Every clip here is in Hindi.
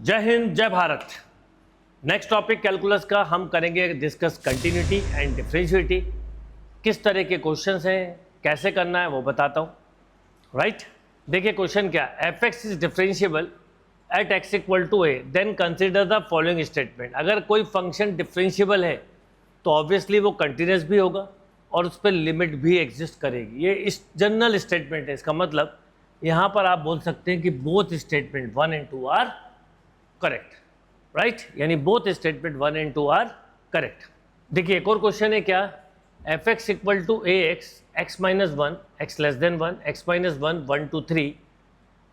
जय हिंद, जय भारत। नेक्स्ट टॉपिक कैलकुलस का हम करेंगे डिस्कस कंटिन्यूटी एंड डिफरेंशिएटी। किस तरह के क्वेश्चंस हैं, कैसे करना है वो बताता हूँ। राइट, देखिए क्वेश्चन क्या, F x is differentiable at x equal to a then consider the following statement. अगर कोई फंक्शन डिफरेंशिएबल है तो ऑब्वियसली वो कंटिन्यूस भी होगा और उस पर लिमिट भी एग्जिस्ट करेगी। ये इस जनरल स्टेटमेंट है। इसका मतलब यहाँ पर आप बोल सकते हैं कि both statement 1 and 2 are correct. Right, यानी both statement 1 and 2 are correct. देखिए एक और क्वेश्चन है क्या, F X equal to A X X minus 1 X less than 1 X minus 1 1 to 3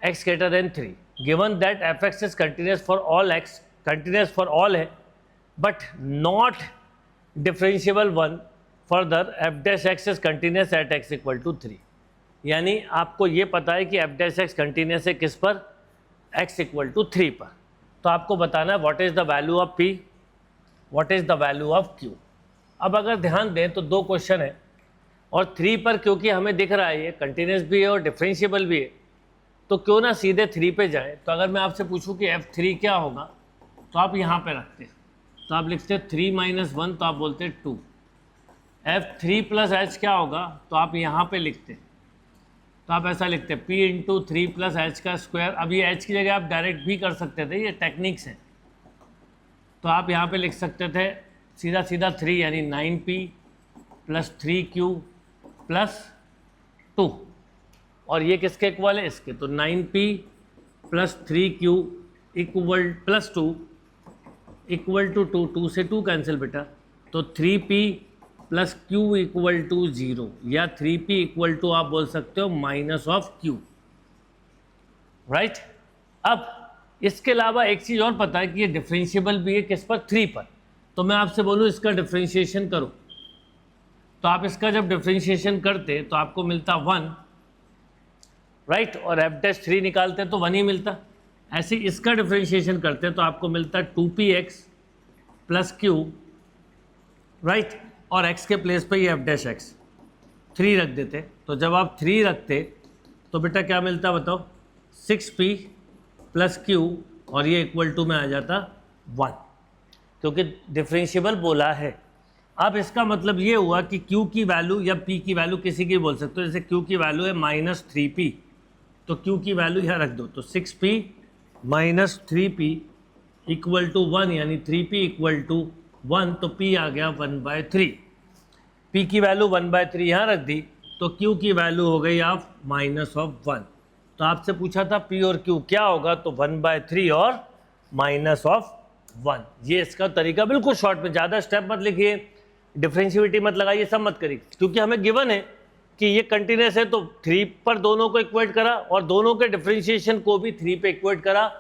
X greater than 3 given that F x is continuous for all X, continuous for all है but not differentiable 1 further F dash x is continuous at x equal to 3। यानी आपको ये पता है कि एफ डैश एक्स कंटिन्यूस है किस पर, एक्स इक्वल टू 3 पर। तो आपको बताना है what is the value of P, what is the value of Q. अब अगर ध्यान दें तो दो क्वेश्चन है और 3 पर क्योंकि हमें दिख रहा है ये कंटिन्यूस भी है और डिफरेंशिएबल भी है, तो क्यों ना सीधे 3 पे जाएं। तो अगर मैं आपसे पूछूं कि f3 क्या होगा तो आप यहाँ पे रखते, तो आप लिखते 3 - 1 तो आप बोलते 2। f3 + h क्या होगा तो आप यहाँ पे लिखते, तो आप ऐसा लिखते p × 3 + h का स्क्वायर। अब ये h की जगह आप डायरेक्ट भी कर सकते थे, ये टेक्निक्स हैं। तो आप यहाँ पे लिख सकते थे सीधा सीधा 3 यानी 9p + 3q + 2 और ये किसके इक्वल है, इसके। तो 9p + 3q + 2 इक्वल टू 2, 2 से 2 कैंसिल बेटा, तो 3p + q = 0 या 3p = आप बोल सकते हो -q। राइट, अब इसके अलावा एक चीज़ और पता है कि ये डिफरेंशिएबल भी है किस पर, 3 पर। तो मैं आपसे बोलूँ इसका डिफरेंशिएशन करो, तो आप इसका जब डिफरेंशिएशन करते तो आपको मिलता 1। राइट, और f डैश 3 निकालते तो 1 ही मिलता। ऐसे इसका डिफरेंशिएशन करते तो आपको मिलता 2px + q। राइट, और x के प्लेस पे ये f डैश x 3 रख देते। तो जब आप 3 रखते तो बेटा क्या मिलता बताओ, 6p + q और ये इक्वल टू में आ जाता 1, क्योंकि डिफरेंशिएबल बोला है। अब इसका मतलब ये हुआ कि q की वैल्यू या p की वैल्यू किसी की बोल सकते हो। जैसे q की वैल्यू है -3p, तो q की वैल्यू यहाँ रख दो, तो 6p - 3p = 1 यानी 3p = 1, तो p आ गया 1/3। p की वैल्यू 1/3 यहाँ रख दी तो q की वैल्यू हो गई आप -1। तो आपसे पूछा था p और q क्या होगा, तो 1/3 और -1। ये इसका तरीका, बिल्कुल शॉर्ट में, ज़्यादा स्टेप मत लिखिए, डिफरेंशिएबिलिटी मत लगाइए, सब मत करिए, क्योंकि हमें गिवन है कि ये कंटिन्यूस है। तो 3 पर दोनों को इक्वेट करा और दोनों के डिफरेंशिएशन को भी 3 पे इक्वेट करा।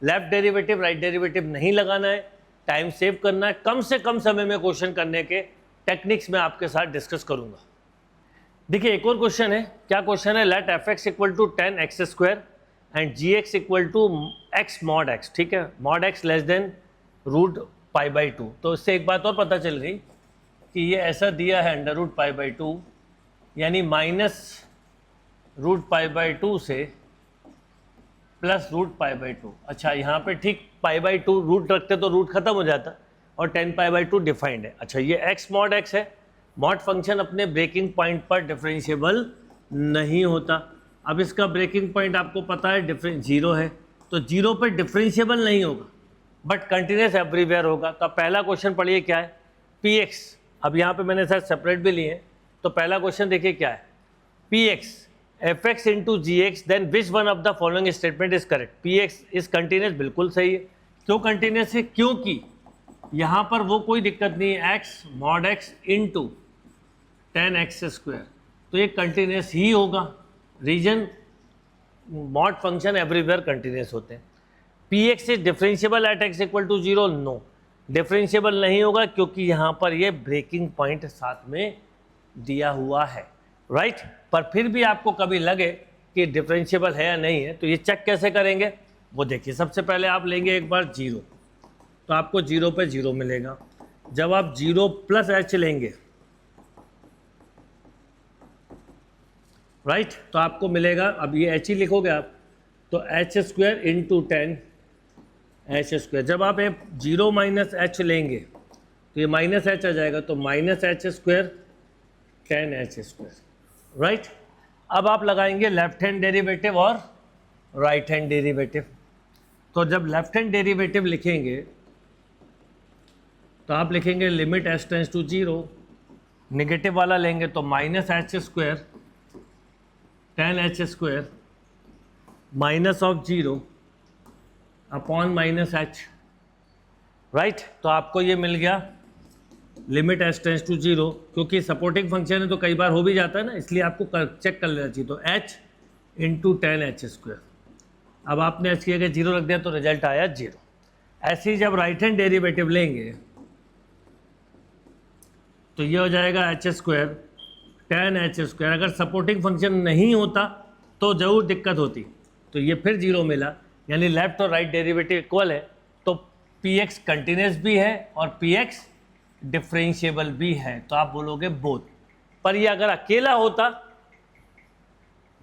लेफ्ट डेरिवेटिव राइट डेरिवेटिव नहीं लगाना है, टाइम सेव करना है। कम से कम समय में क्वेश्चन करने के टेक्निक्स में आपके साथ डिस्कस करूंगा। देखिए एक और क्वेश्चन है, क्या क्वेश्चन है, let f x = 10x² and g x = x mod x। ठीक है, mod x लेस देन √π/2। तो इससे एक बात और पता चल गई कि ये ऐसा दिया है √π/2 यानी -√π/2 से +√π/2। अच्छा, यहाँ पे ठीक π/2 रूट रखते तो रूट खत्म हो जाता और 10π/2 डिफाइंड है। अच्छा, ये x mod x है। मॉड फंक्शन अपने ब्रेकिंग पॉइंट पर डिफरेंशिएबल नहीं होता। अब इसका ब्रेकिंग पॉइंट आपको पता है 0 है, तो 0 पर डिफरेंशिएबल नहीं होगा बट कंटिन्यूस एवरीवेयर होगा। तो पहला क्वेश्चन पढ़िए क्या है, px। अब यहाँ पे मैंने सर सेपरेट भी लिए हैं, तो पहला क्वेश्चन देखिए क्या है, px f(x) × gx then which one of the following statement is correct. px is continuous, बिल्कुल सही है। क्यों कंटिन्यूस है, क्योंकि यहाँ पर वो कोई दिक्कत नहीं है, x mod x × 10x², तो ये कंटिन्यूस ही होगा। Reason, mod function everywhere continuous होते हैं। px is differentiable at x = 0, no, differentiable नहीं होगा क्योंकि यहाँ पर ये ब्रेकिंग पॉइंट साथ में दिया हुआ है। राइट, पर फिर भी आपको कभी लगे कि डिफरेंशिएबल है या नहीं है, तो ये चेक कैसे करेंगे वो देखिए। सबसे पहले आप लेंगे एक बार 0, तो आपको 0 पे 0 मिलेगा। जब आप 0 + h लेंगे, राइट, तो आपको मिलेगा, अब ये h ही लिखोगे आप, तो h² × 10 एच स्क्वायर। जब आप जीरो माइनस एच लेंगे तो ये माइनस एच आ जाएगा, तो minus h square ten h square, right. अब आप लगाएंगे लेफ्ट हैंड डेरिवेटिव और राइट हैंड डेरिवेटिव। तो जब लेफ्ट हैंड डेरिवेटिव लिखेंगे तो आप लिखेंगे limit h tends to zero, negative वाला लेंगे तो minus h square ten h square minus of zero upon minus h, right. तो आपको ये मिल गया limit h tends to zero. क्योंकि सपोर्टिंग फंक्शन है तो कई बार हो भी जाता है ना, इसलिए आपको चेक कर लेना चाहिए। तो H into ten h square. अब आपने एच की जगह जीरो रख दिया तो रिजल्ट आया जीरो। ऐसे ही जब राइट हैंड डेरिवेटिव लेंगे तो ये हो जाएगा H square ten h square. अगर सपोर्टिंग फंक्शन नहीं होता तो ज़रूर दिक्कत होती, तो ये फिर जीरो मिला, यानी लेफ्ट और राइट डेरिवेटिव इक्वल है। तो पी एक्स कंटिन्यूस भी है और पी एक्स डिफरेंशिएबल भी है, तो आप बोलोगे बोथ। पर ये अगर अकेला होता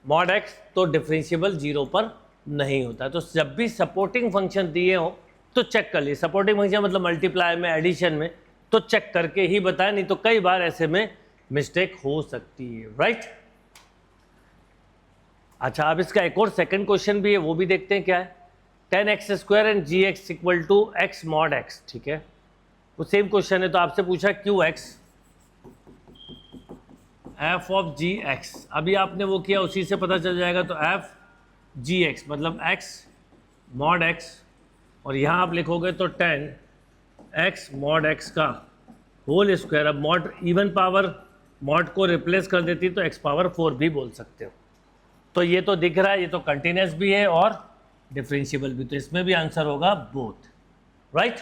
मॉड एक्स तो डिफरेंशिएबल जीरो पर नहीं होता। तो जब भी सपोर्टिंग फंक्शन दिए हो तो चेक कर लिए। सपोर्टिंग फंक्शन मतलब मल्टीप्लाई में, एडिशन में, तो चेक करके ही बताएं, नहीं तो कई बार ऐसे में मिस्टेक हो सकती है, राइट। अच्छा, अब इसका एक और सेकंड क्वेश्चन भी है, वो भी देखते हैं क्या है। Ten x square and g x equal to x mod x, ठीक है। वो सेम क्वेश्चन है, तो आपसे पूछा q x f of g x. अभी आपने वो किया, उसी से पता चल जाएगा। तो एफ जी एक्स मतलब एक्स मॉड एक्स, और यहाँ आप लिखोगे तो टेन एक्स मॉड एक्स का होल स्क्वायर। अब मॉड इवन पावर मॉड को रिप्लेस कर देती तो एक्स पावर 4 भी बोल सकते हो। तो ये तो दिख रहा है, ये तो कंटिन्यूस भी है और डिफरेंशिएबल भी, तो इसमें भी आंसर होगा बोथ, राइट।